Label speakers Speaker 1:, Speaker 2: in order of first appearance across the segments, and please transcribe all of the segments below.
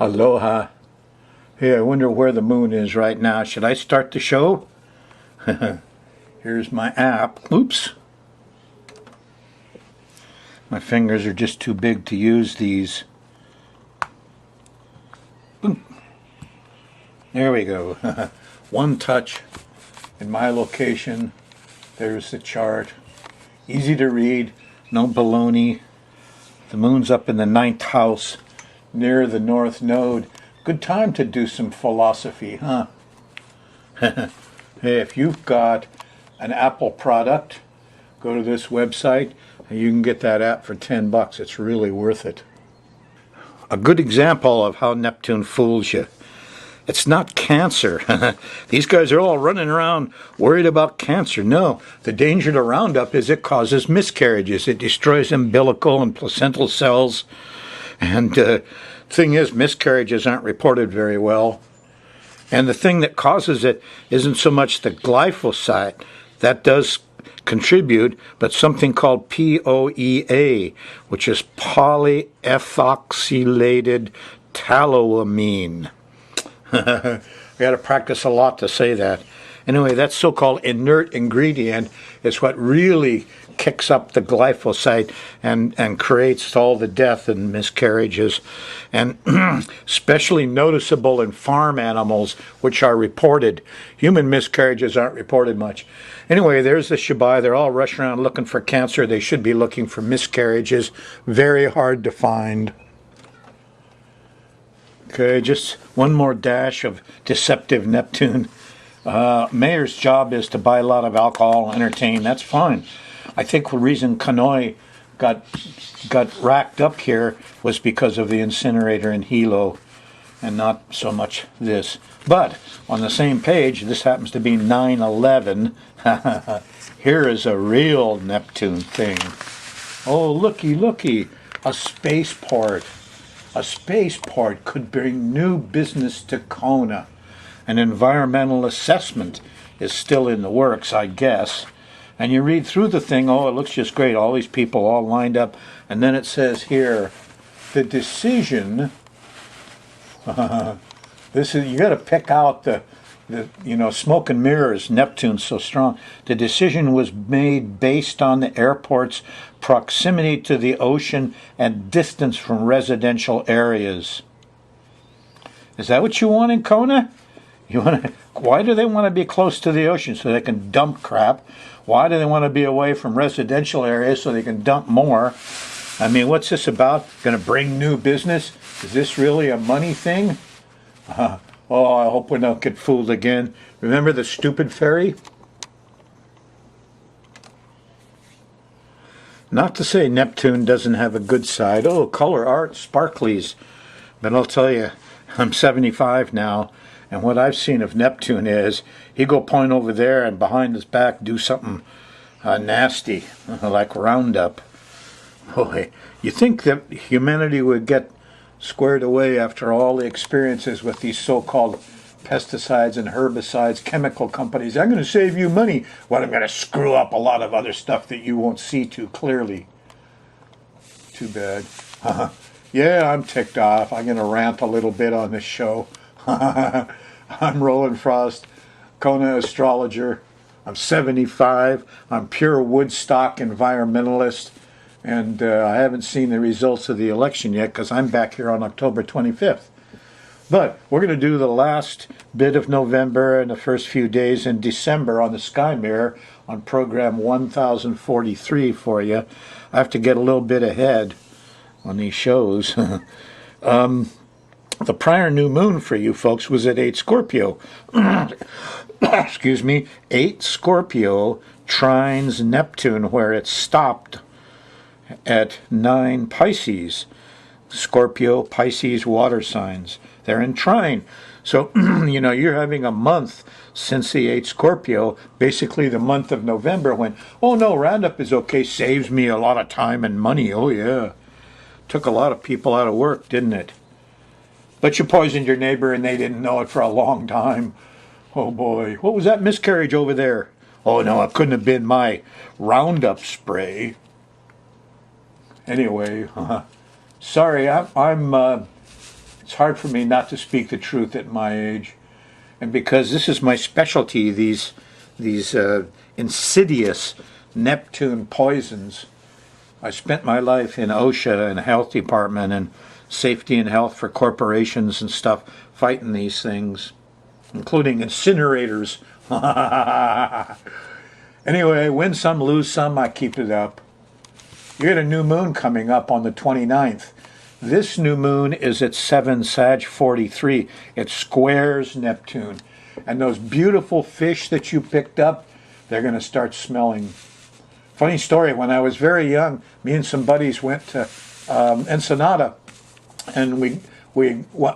Speaker 1: Aloha. Hey, I wonder where the moon is right now. Should I start the show? Here's my app. Oops. My fingers are just too big to use these. Boom. There we go. One touch in my location. There's the chart. Easy to read. No baloney. The moon's up in the 9th house near the North Node. Good time to do some philosophy, huh? Hey, if you've got an Apple product, go to this website and you can get that app for $10. It's really worth it. A good example of how Neptune fools you. It's not cancer. These guys are all running around worried about cancer. No, the danger to Roundup is it causes miscarriages. It destroys umbilical and placental cells. And thing is, miscarriages aren't reported very well. And the thing that causes it isn't so much the glyphosate. That does contribute, but something called POEA, which is polyethoxylated taloamine. I got to practice a lot to say that. Anyway, that so-called inert ingredient is what really kicks up the glyphosate and creates all the death and miscarriages, and especially noticeable in farm animals, which are reported. Human miscarriages aren't reported much. Anyway, there's the Shabai. They're all rushing around looking for cancer. They should be looking for miscarriages. Very hard to find. Okay, just one more dash of deceptive Neptune. Mayor's job is to buy a lot of alcohol, entertain. That's fine. I think the reason Kauai got racked up here was because of the incinerator in Hilo, and not so much this. But on the same page, this happens to be 9/11. Here is a real Neptune thing. Oh, looky, a spaceport. A spaceport could bring new business to Kona. An environmental assessment is still in the works, I guess. And you read through the thing, oh, it looks just great. All these people all lined up. And then it says here, the decision, this is, you got to pick out the smoke and mirrors. Neptune's so strong. The decision was made based on the airport's proximity to the ocean and distance from residential areas. Is that what you want in Kona? Why do they want to be close to the ocean so they can dump crap? Why do they want to be away from residential areas so they can dump more? I mean, what's this about? Going to bring new business? Is this really a money thing? Oh, I hope we don't get fooled again. Remember the stupid ferry? Not to say Neptune doesn't have a good side. Oh, color art, sparklies. But I'll tell you, I'm 75 now. And what I've seen of Neptune is he go point over there and behind his back do something nasty, like Roundup. Boy, you think that humanity would get squared away after all the experiences with these so-called pesticides and herbicides, chemical companies. I'm going to save you money. Well, I'm going to screw up a lot of other stuff that you won't see too clearly. Too bad. Yeah, I'm ticked off. I'm going to rant a little bit on this show. I'm Rollin Frost, Kona astrologer. I'm 75. I'm pure Woodstock environmentalist. And I haven't seen the results of the election yet because I'm back here on October 25th. But we're going to do the last bit of November and the first few days in December on the Sky Mirror on program 1043 for you. I have to get a little bit ahead on these shows. The prior new moon for you folks was at 8 Scorpio. Excuse me. 8 Scorpio trines Neptune, where it stopped at 9 Pisces. Scorpio, Pisces, water signs. They're in trine. So, you're having a month since the 8 Scorpio, basically the month of November, when, oh no, Roundup is okay, saves me a lot of time and money. Oh yeah. Took a lot of people out of work, didn't it? But you poisoned your neighbor and they didn't know it for a long time. Oh boy. What was that miscarriage over there? Oh no, it couldn't have been my Roundup spray. Anyway, sorry, I'm It's hard for me not to speak the truth at my age. And because this is my specialty, these insidious Neptune poisons. I spent my life in OSHA and health department and safety and health for corporations and stuff, fighting these things, including incinerators. Anyway, win some, lose some, I keep it up. You get a new moon coming up on the 29th. This new moon is at 7 Sag 43. It squares Neptune. And those beautiful fish that you picked up, they're going to start smelling. Funny story, when I was very young, me and some buddies went to Ensenada, and we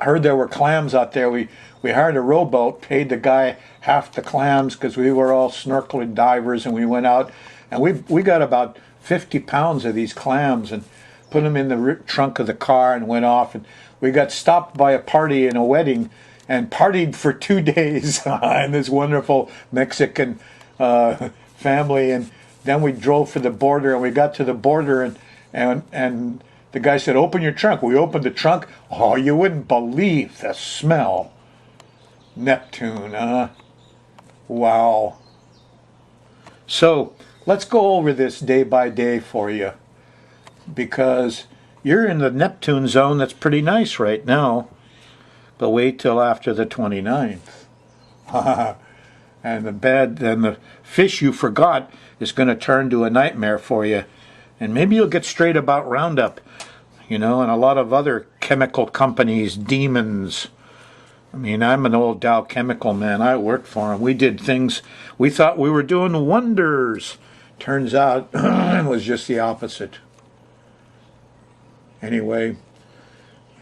Speaker 1: heard there were clams out there. We hired a rowboat, paid the guy half the clams because we were all snorkeling divers, and we went out, and we got about 50 pounds of these clams and put them in the trunk of the car and went off. And we got stopped by a party in a wedding and partied for 2 days in this wonderful Mexican family. And then we drove for the border, and we got to the border, and the guy said, "Open your trunk." We opened the trunk. Oh, you wouldn't believe the smell. Neptune, wow. So let's go over this day by day for you, because you're in the Neptune zone. That's pretty nice right now, but wait till after the 29th. And the fish you forgot is going to turn to a nightmare for you. And maybe you'll get straight about Roundup, and a lot of other chemical companies, demons. I mean, I'm an old Dow Chemical man. I worked for them. We did things, we thought we were doing wonders. Turns out it was just the opposite. Anyway,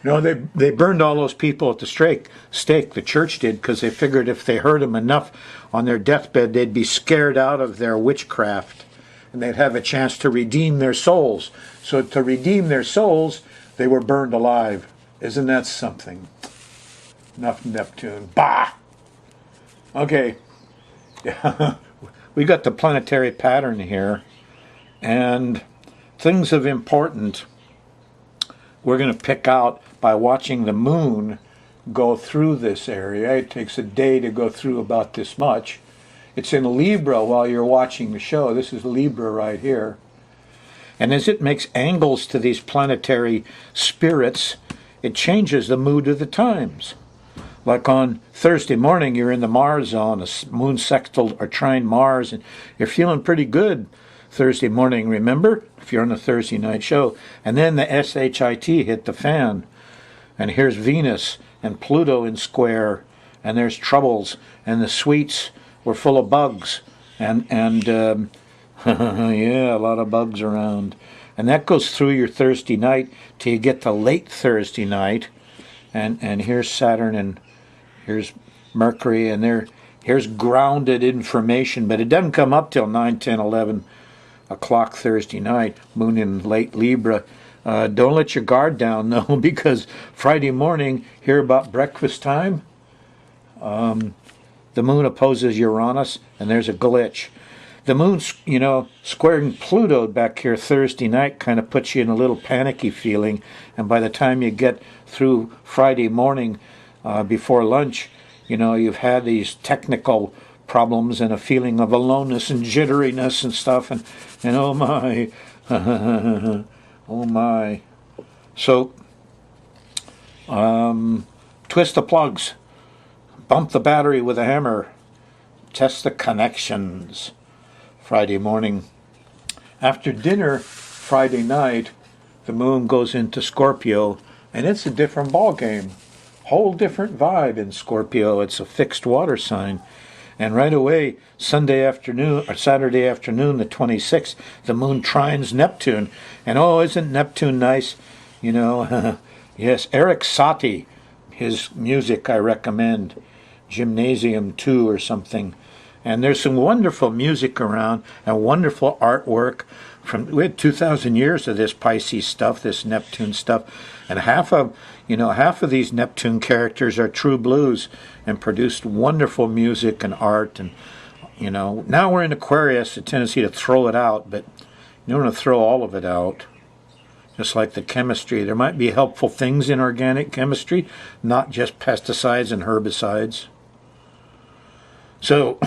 Speaker 1: they burned all those people at the stake. The church did, because they figured if they hurt them enough on their deathbed, they'd be scared out of their witchcraft, and they'd have a chance to redeem their souls. So to redeem their souls, they were burned alive. Isn't that something? Enough Neptune. Bah! Okay. We got the planetary pattern here, and things of importance we're going to pick out by watching the moon go through this area. It takes a day to go through about this much. It's in Libra while you're watching the show. This is Libra right here. And as it makes angles to these planetary spirits, it changes the mood of the times. Like on Thursday morning, you're in the Mars zone, a moon sextile or trine Mars, and you're feeling pretty good Thursday morning, remember? If you're on a Thursday night show. And then the SHIT hit the fan. And here's Venus and Pluto in square, and there's troubles, and the sweets were full of bugs, and yeah, a lot of bugs around. And that goes through your Thursday night till you get to late Thursday night, and here's Saturn, and here's Mercury, and here's grounded information, but it doesn't come up till 9, 10, 11 o'clock Thursday night. Moon in late Libra. Don't let your guard down, though, because Friday morning, hear about breakfast time? The moon opposes Uranus, and there's a glitch. The moon, squaring Pluto back here Thursday night kind of puts you in a little panicky feeling, and by the time you get through Friday morning before lunch, you've had these technical problems and a feeling of aloneness and jitteriness and stuff, and oh my, oh my. So, twist the plugs, bump the battery with a hammer, test the connections. Friday morning. After dinner, Friday night, the moon goes into Scorpio, and it's a different ball game. Whole different vibe in Scorpio. It's a fixed water sign. And right away, Sunday afternoon, or Saturday afternoon, the 26th, the moon trines Neptune. And oh, isn't Neptune nice? Yes, Eric Satie, his music I recommend. Gymnasium 2 or something. And there's some wonderful music around and wonderful artwork. We had 2,000 years of this Pisces stuff, this Neptune stuff, and half of these Neptune characters are true blues and produced wonderful music and art. And now we're in Aquarius, a tendency to throw it out, but you don't want to throw all of it out. just like the chemistry. There might be helpful things in organic chemistry, not just pesticides and herbicides. So,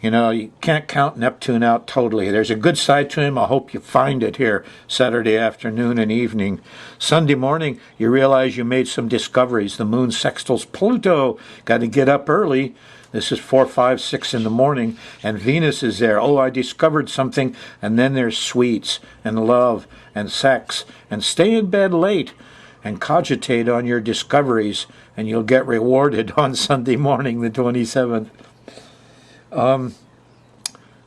Speaker 1: you can't count Neptune out totally. There's a good side to him. I hope you find it here Saturday afternoon and evening. Sunday morning, you realize you made some discoveries. The moon sextiles Pluto. Got to get up early. This is 4, 5, 6 in the morning, and Venus is there. Oh, I discovered something. And then there's sweets and love and sex. And stay in bed late and cogitate on your discoveries, and you'll get rewarded on Sunday morning, the 27th.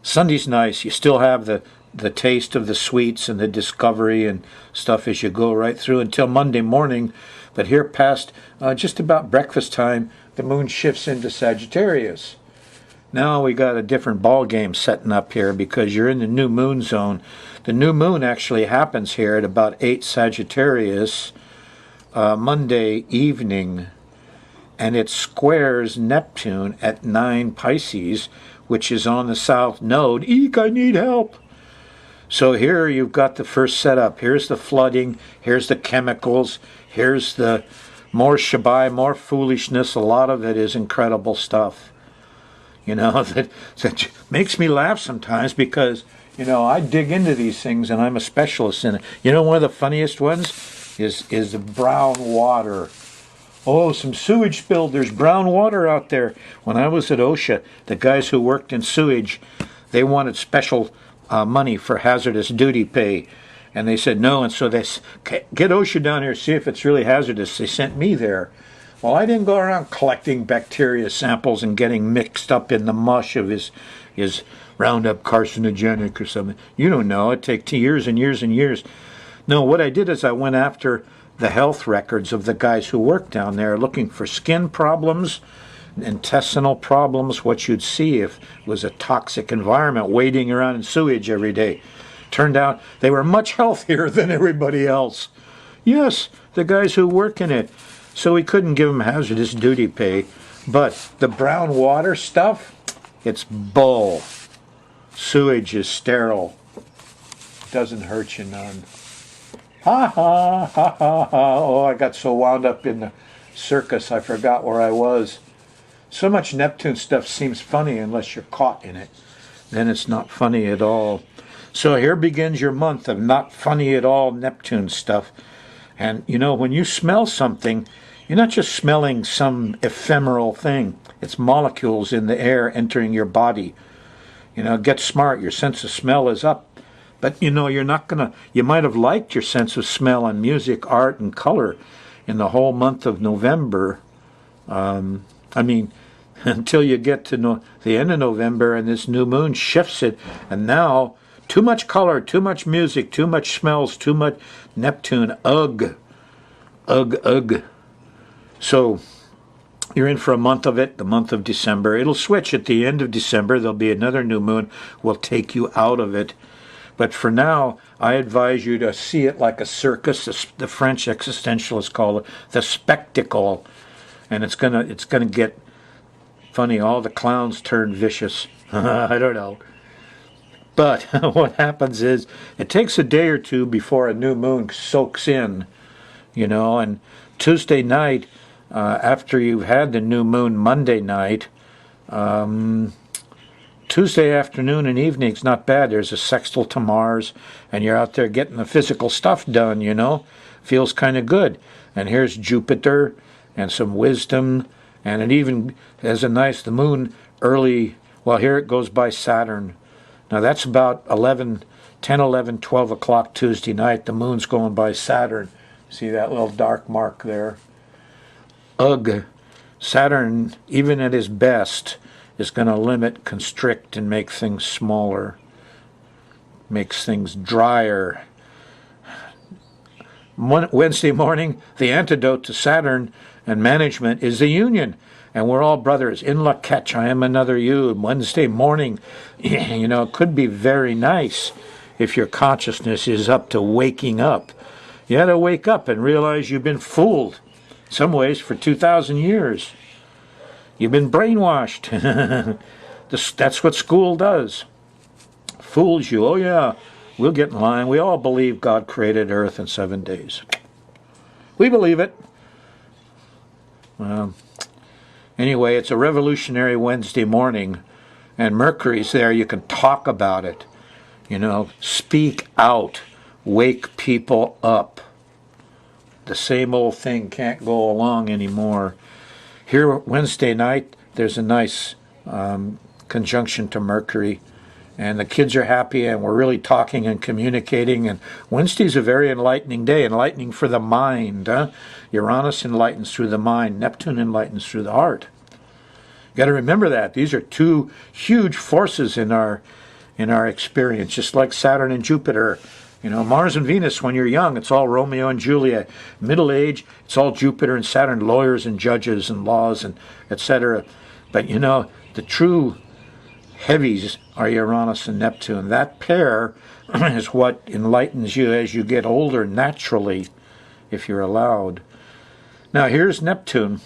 Speaker 1: Sunday's nice. You still have the taste of the sweets and the discovery and stuff as you go right through until Monday morning. But here past just about breakfast time, the moon shifts into Sagittarius. Now we got a different ball game setting up here because you're in the new moon zone. The new moon actually happens here at about 8 Sagittarius Monday evening, and it squares Neptune at 9 Pisces, which is on the south node. Eek, I need help. So here you've got the first setup. Here's the flooding. Here's the chemicals. Here's the more shabai, more foolishness. A lot of it is incredible stuff. That makes me laugh sometimes because, I dig into these things and I'm a specialist in it. One of the funniest ones is the brown water. Oh, some sewage spilled. There's brown water out there. When I was at OSHA, the guys who worked in sewage, they wanted special money for hazardous duty pay. And they said no, and so they get OSHA down here, see if it's really hazardous. They sent me there. Well, I didn't go around collecting bacteria samples and getting mixed up in the mush of his Roundup carcinogenic or something. You don't know. It takes years and years and years. No, what I did is I went after the health records of the guys who worked down there, looking for skin problems, intestinal problems, what you'd see if it was a toxic environment, wading around in sewage every day. Turned out they were much healthier than everybody else. Yes, the guys who work in it. So we couldn't give them hazardous duty pay. But the brown water stuff, it's bull. Sewage is sterile. Doesn't hurt you none. Ha ha, ha ha ha. Oh, I got so wound up in the circus I forgot where I was. So much Neptune stuff seems funny unless you're caught in it. Then it's not funny at all. So here begins your month of not funny at all Neptune stuff. And, when you smell something, you're not just smelling some ephemeral thing. It's molecules in the air entering your body. Get smart. Your sense of smell is up. But, you're not going to... You might have liked your sense of smell on music, art, and color in the whole month of November. Until you get to the end of November and this new moon shifts it. And now... Too much color, too much music, too much smells, too much Neptune. Ugh. Ugh, ugh. So you're in for a month of it, the month of December. It'll switch at the end of December. There'll be another new moon. Will take you out of it. But for now, I advise you to see it like a circus. The French existentialists call it the spectacle. And it's gonna get funny. All the clowns turn vicious. I don't know. But what happens is it takes a day or two before a new moon soaks in, and Tuesday night, after you've had the new moon Monday night, Tuesday afternoon and evening is not bad. There's a sextile to Mars, and you're out there getting the physical stuff done, Feels kind of good. And here's Jupiter and some wisdom, and it even has the moon early, here it goes by Saturn. Now that's about 10, 11, 12 o'clock Tuesday night. The moon's going by Saturn. See that little dark mark there? Ugh. Saturn, even at his best, is going to limit, constrict, and make things smaller. Makes things drier. Wednesday morning, the antidote to Saturn and management is the union. And we're all brothers. In la catch, I am another you. Wednesday morning, it could be very nice if your consciousness is up to waking up. You had to wake up and realize you've been fooled, in some ways, for 2,000 years. You've been brainwashed. That's what school does. Fools you. Oh, yeah, We'll get in line. We all believe God created Earth in 7 days. We believe it. Anyway, it's a revolutionary Wednesday morning, and Mercury's there. You can talk about it. You know, speak out. Wake people up. The same old thing can't go along anymore. Here, Wednesday night, there's a nice conjunction to Mercury. And the kids are happy, and we're really talking and communicating. And Wednesday's a very enlightening day, enlightening for the mind. Uranus enlightens through the mind. Neptune enlightens through the heart. You got to remember that. These are two huge forces in our experience, just like Saturn and Jupiter. You know, Mars and Venus, when you're young, it's all Romeo and Juliet. Middle age, it's all Jupiter and Saturn, lawyers and judges and laws and etc. But, you know, the true heavies are Uranus and Neptune. That pair is what enlightens you as you get older naturally, if you're allowed. Now here's Neptune,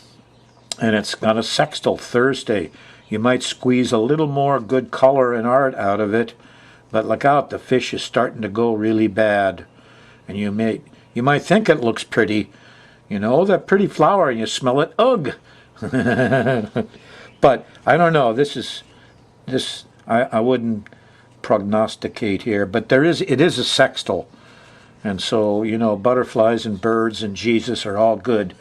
Speaker 1: and it's got a sextile Thursday. You might squeeze a little more good color and art out of it, but look out, the fish is starting to go really bad. And you might think it looks pretty. You know, that pretty flower, and you smell it, ugh! But I don't know, I wouldn't prognosticate here, but it is a sextile. And so, you know, butterflies and birds and Jesus are all good.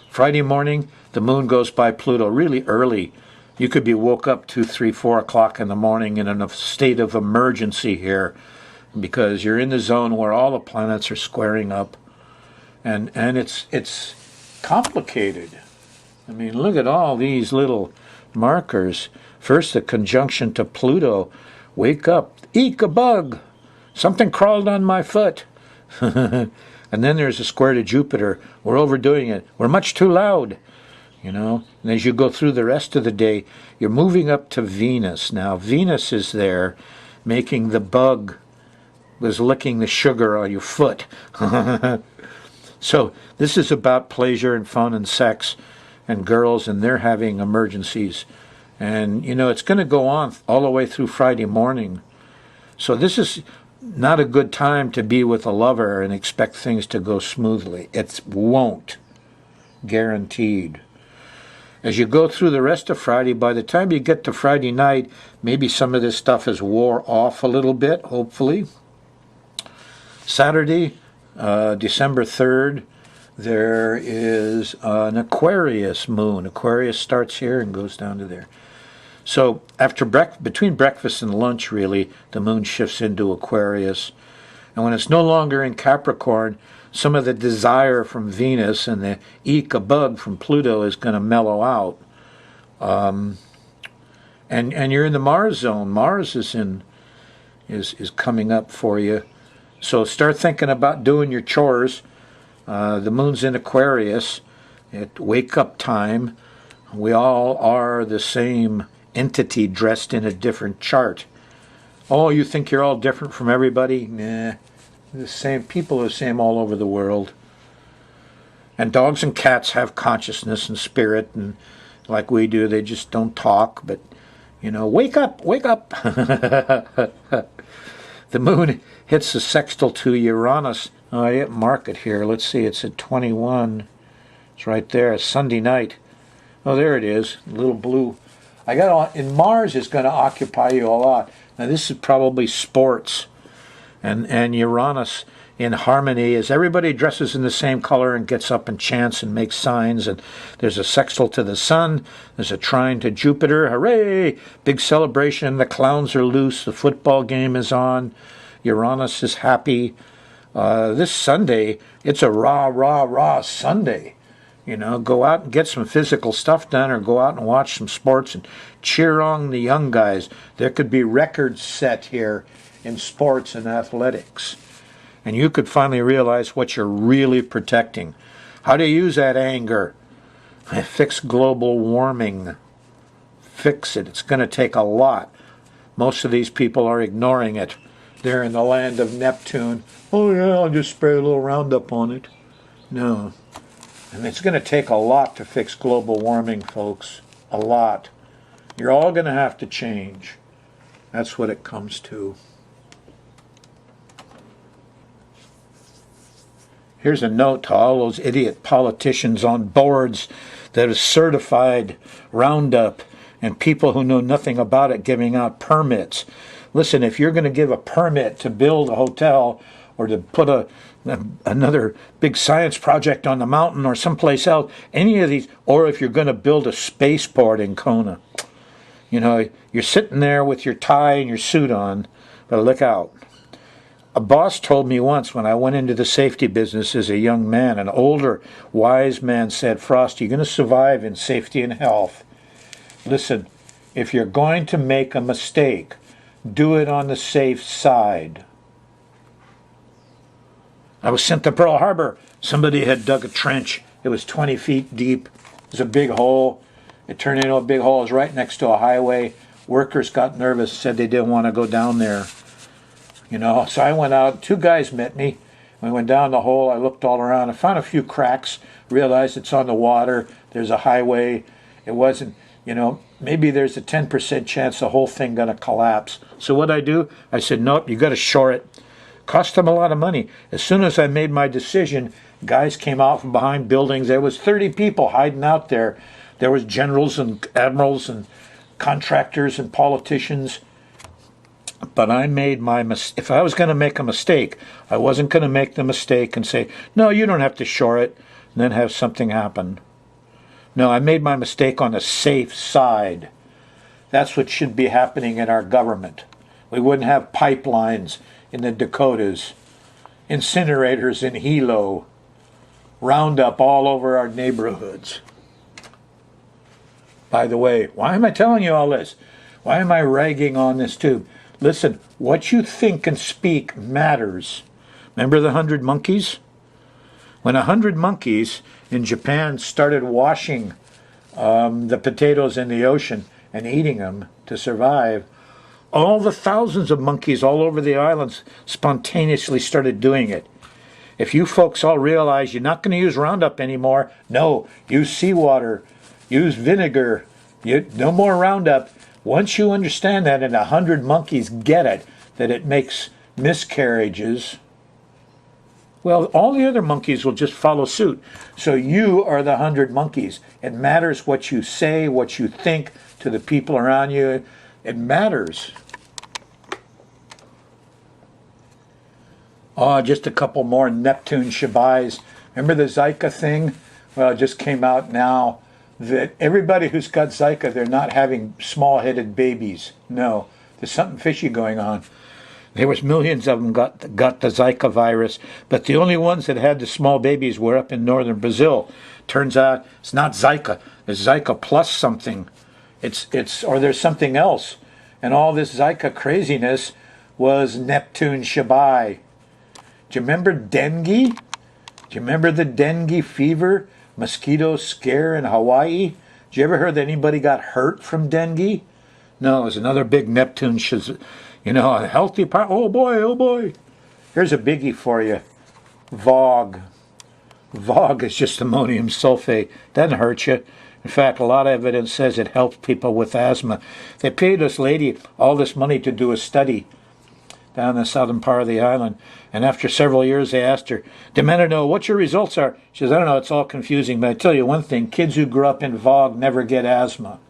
Speaker 1: Friday morning, the moon goes by Pluto really early. You could be woke up 2, 3, 4 o'clock in the morning in a state of emergency here, because you're in the zone where all the planets are squaring up. And it's complicated. I mean, look at all these little markers. First, the conjunction to Pluto. Wake up. Eek, a bug. Something crawled on my foot. And then there's a square to Jupiter. We're overdoing it. We're much too loud. You know, and as you go through the rest of the day, you're moving up to Venus. Now, Venus is there making the bug was licking the sugar on your foot. So this is about pleasure and fun and sex and girls, and they're having emergencies. And, you know, it's going to go on all the way through Friday morning. So this is not a good time to be with a lover and expect things to go smoothly. It won't. Guaranteed. As you go through the rest of Friday, by the time you get to Friday night, maybe some of this stuff has wore off a little bit, hopefully. Saturday, December 3rd, there is an Aquarius moon. Aquarius starts here and goes down to there. So between breakfast and lunch, really, the moon shifts into Aquarius. And when it's no longer in Capricorn, some of the desire from Venus and the eek a bug from Pluto is going to mellow out. And you're in the Mars zone. Mars is coming up for you. So start thinking about doing your chores. The moon's in Aquarius at wake-up time. We all are the same entity dressed in a different chart. Oh, you think you're all different from everybody? Nah. The same people are the same all over the world. And dogs and cats have consciousness and spirit, and like we do, they just don't talk. But, you know, wake up, wake up. The moon hits the sextile to Uranus. Oh, I didn't mark it here. Let's see, it's at 21. It's right there. It's Sunday night. Oh, there it is. A little blue. And Mars is going to occupy you a lot. Now, this is probably sports. And Uranus in harmony as everybody dresses in the same color and gets up and chants and makes signs. And there's a sextile to the sun. There's a trine to Jupiter. Hooray! Big celebration. The clowns are loose. The football game is on. Uranus is happy. This Sunday, it's a rah, rah, rah Sunday. You know, go out and get some physical stuff done, or go out and watch some sports and cheer on the young guys. There could be records set here in sports and athletics. And you could finally realize what you're really protecting. How do you use that anger? Fix global warming. Fix it. It's going to take a lot. Most of these people are ignoring it. They're in the land of Neptune. Oh yeah, I'll just spray a little Roundup on it. No. And it's going to take a lot to fix global warming, folks. A lot. You're all going to have to change. That's what it comes to. Here's a note to all those idiot politicians on boards that are certified Roundup and people who know nothing about it giving out permits. Listen, if you're going to give a permit to build a hotel or to put another big science project on the mountain or someplace else, any of these, or if you're going to build a spaceport in Kona, you know, you're sitting there with your tie and your suit on, but look out. A boss told me once when I went into the safety business as a young man, an older, wise man said, Frost, you're going to survive in safety and health. Listen, if you're going to make a mistake, do it on the safe side. I was sent to Pearl Harbor. Somebody had dug a trench. It was 20 feet deep. It was a big hole. It turned into a big hole. It was right next to a highway. Workers got nervous, said they didn't want to go down there. You know, so I went out. 2 guys met me. We went down the hole. I looked all around. I found a few cracks. Realized it's on the water. There's a highway. It wasn't, you know, maybe there's a 10% chance the whole thing going to collapse. So what I do? I said, nope, you got to shore it. Cost them a lot of money. As soon as I made my decision, guys came out from behind buildings. There was 30 people hiding out there. There was generals and admirals and contractors and politicians. But I made my mistake. If I was going to make a mistake, I wasn't going to make the mistake and say, no, you don't have to shore it, and then have something happen. No, I made my mistake on the safe side. That's what should be happening in our government. We wouldn't have pipelines in the Dakotas, incinerators in Hilo, Roundup all over our neighborhoods. By the way, why am I telling you all this? Why am I ragging on this tube? Listen, what you think and speak matters. Remember the 100 monkeys? When 100 monkeys in Japan started washing the potatoes in the ocean and eating them to survive, all the thousands of monkeys all over the islands spontaneously started doing it. If you folks all realize you're not going to use Roundup anymore, no, use seawater, use vinegar, no more Roundup. Once you understand that and 100 monkeys get it, that it makes miscarriages, well, all the other monkeys will just follow suit. So you are the 100 monkeys. It matters what you say, what you think to the people around you. It matters. Oh, just a couple more Neptune Shabais. Remember the Zika thing? Well, it just came out now that everybody who's got Zika, they're not having small-headed babies. No, there's something fishy going on. There was millions of them got the Zika virus, but the only ones that had the small babies were up in northern Brazil. Turns out it's not Zika. It's Zika plus something. Or there's something else. And all this Zika craziness was Neptune Shabai. Do you remember dengue? Do you remember the dengue fever? Mosquito scare in Hawaii? Did you ever hear that anybody got hurt from dengue? No, it was another big Neptune, a healthy part. Oh boy, oh boy. Here's a biggie for you. VOG. VOG is just ammonium sulfate. Doesn't hurt you. In fact, a lot of evidence says it helps people with asthma. They paid this lady all this money to do a study down in the southern part of the island. And after several years, they asked her, demand to know what your results are. She says, I don't know, it's all confusing, but I tell you one thing, kids who grew up in VOG never get asthma.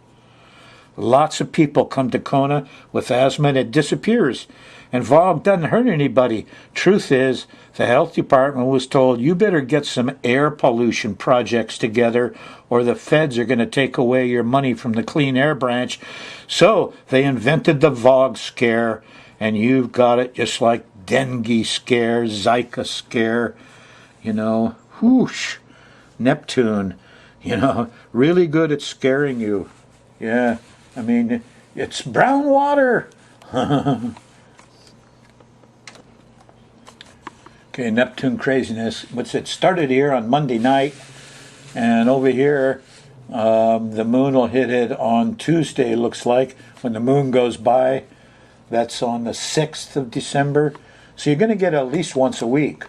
Speaker 1: Lots of people come to Kona with asthma and it disappears. And VOG doesn't hurt anybody. Truth is, the health department was told, you better get some air pollution projects together or the feds are going to take away your money from the clean air branch. So they invented the VOG scare, and you've got it just like dengue scare, Zika scare, whoosh, Neptune, really good at scaring you. Yeah, I mean, it's brown water. Okay, Neptune craziness. It started here on Monday night, and over here, the moon will hit it on Tuesday, looks like, when the moon goes by. That's on the 6th of December. So you're going to get at least once a week.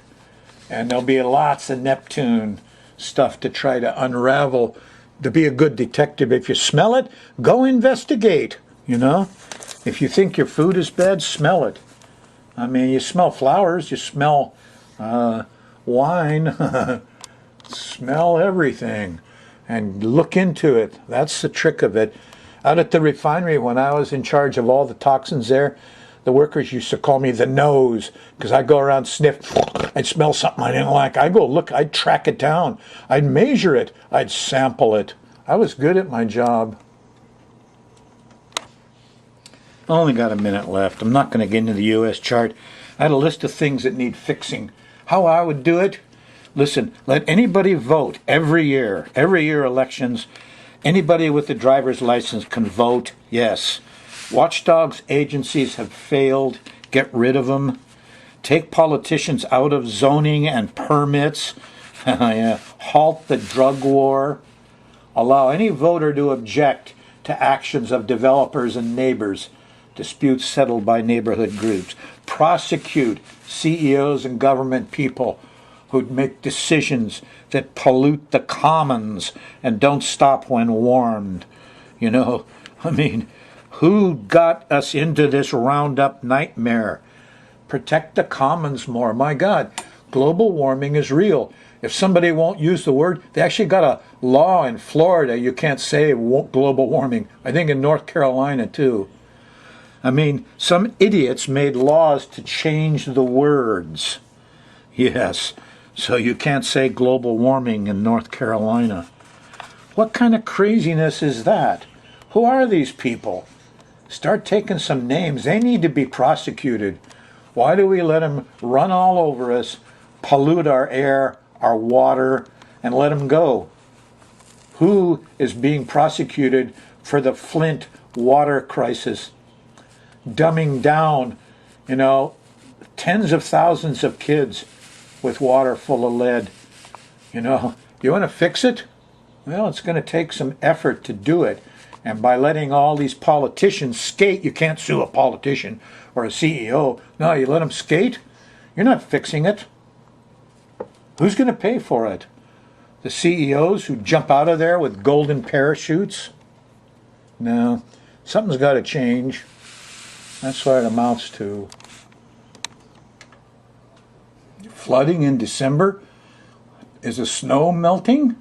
Speaker 1: And there'll be lots of Neptune stuff to try to unravel. To be a good detective, if you smell it, go investigate, If you think your food is bad, smell it. I mean, you smell flowers, you smell wine. Smell everything and look into it. That's the trick of it. Out at the refinery, when I was in charge of all the toxins there, the workers used to call me the nose because I'd go around sniff. I'd smell something I didn't like. I'd go look. I'd track it down. I'd measure it. I'd sample it. I was good at my job. I only got a minute left. I'm not going to get into the U.S. chart. I had a list of things that need fixing. How I would do it? Listen, let anybody vote every year. Every year elections, anybody with a driver's license can vote, yes. Watchdogs agencies have failed. Get rid of them. Take politicians out of zoning and permits. Yeah. Halt the drug war. Allow any voter to object to actions of developers and neighbors. Disputes settled by neighborhood groups. Prosecute CEOs and government people who make decisions that pollute the commons and don't stop when warned. You know, I mean, who got us into this Roundup nightmare? Protect the commons more. My God, global warming is real. If somebody won't use the word, they actually got a law in Florida you can't say global warming. I think in North Carolina too. I mean, some idiots made laws to change the words. Yes, so you can't say global warming in North Carolina. What kind of craziness is that? Who are these people? Start taking some names. They need to be prosecuted. Why do we let them run all over us, pollute our air, our water, and let them go? Who is being prosecuted for the Flint water crisis? Dumbing down, tens of thousands of kids with water full of lead. You want to fix it? Well, it's going to take some effort to do it. And by letting all these politicians skate, you can't sue a politician or a CEO. No, you let them skate, you're not fixing it. Who's going to pay for it? The CEOs who jump out of there with golden parachutes? No, something's got to change. That's what it amounts to. Flooding in December? Is the snow melting?